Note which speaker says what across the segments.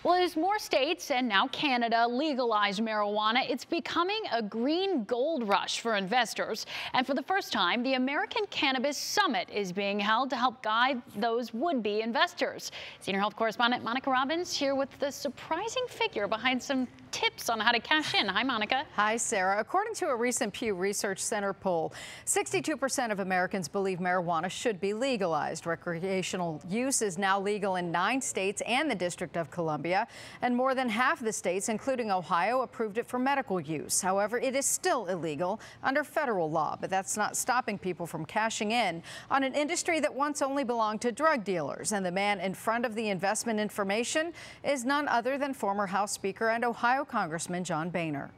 Speaker 1: Well, as more states and now Canada legalize marijuana, it's becoming a green gold rush for investors. And for the first time, the American Cannabis Summit is being held to help guide those would-be investors. Senior health correspondent Monica Robbins here with the surprising figure behind some tips on how to cash in. Hi, Monica.
Speaker 2: Hi, Sarah. According to a recent Pew Research Center poll, 62% of Americans believe marijuana should be legalized. Recreational use is now legal in 9 states and the District of Columbia, and more than half the states, including Ohio, approved it for medical use. However, it is still illegal under federal law, but that's not stopping people from cashing in on an industry that once only belonged to drug dealers. And the man in front of the investment information is none other than former House Speaker and Ohio Congressman John Boehner.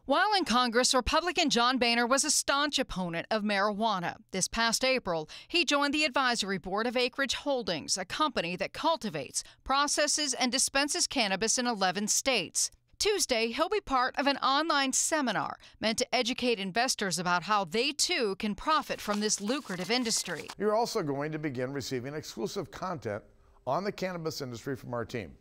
Speaker 3: While in Congress, Republican John Boehner was a staunch opponent of marijuana. This past April, he joined the advisory board of Acreage Holdings, a company that cultivates, processes, and dispenses cannabis in 11 states. Tuesday, he'll be part of an online seminar meant to educate investors about how they too can profit from this lucrative industry.
Speaker 4: You're also going to begin receiving exclusive content on the cannabis industry from our team.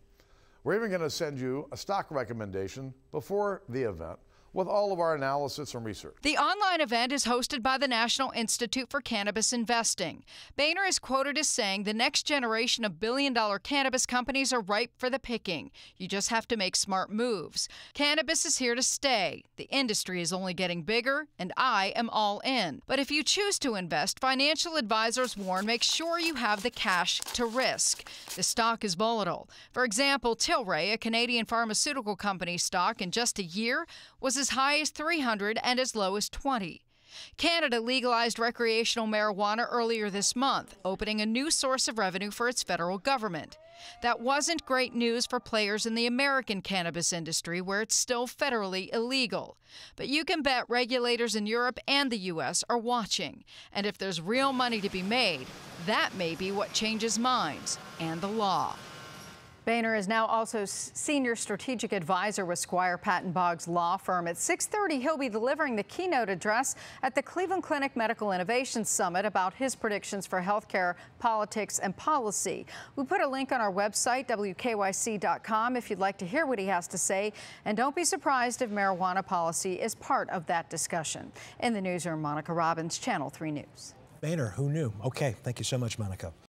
Speaker 4: We're even going to send you a stock recommendation before the event with all of our analysis and research.
Speaker 3: The online event is hosted by the National Institute for Cannabis Investing. Boehner is quoted as saying the next generation of billion-dollar cannabis companies are ripe for the picking. You just have to make smart moves. Cannabis is here to stay. The industry is only getting bigger, and I am all in. But if you choose to invest, financial advisors warn make sure you have the cash to risk. The stock is volatile. For example, Tilray, a Canadian pharmaceutical company stock, in just a year was as high as 300 and as low as 20. Canada legalized recreational marijuana earlier this month, opening a new source of revenue for its federal government. That wasn't great news for players in the American cannabis industry, where it's still federally illegal. But you can bet regulators in Europe and the U.S. are watching. And if there's real money to be made, that may be what changes minds and the law.
Speaker 2: Boehner is now also senior strategic advisor with Squire Patton Boggs law firm. At 6:30, he'll be delivering the keynote address at the Cleveland Clinic Medical Innovation Summit about his predictions for healthcare, politics, and policy. We put a link on our website, WKYC.com, if you'd like to hear what he has to say. And don't be surprised if marijuana policy is part of that discussion. In the newsroom, Monica Robbins, Channel 3 News.
Speaker 5: Boehner, who knew? Okay, thank you so much, Monica.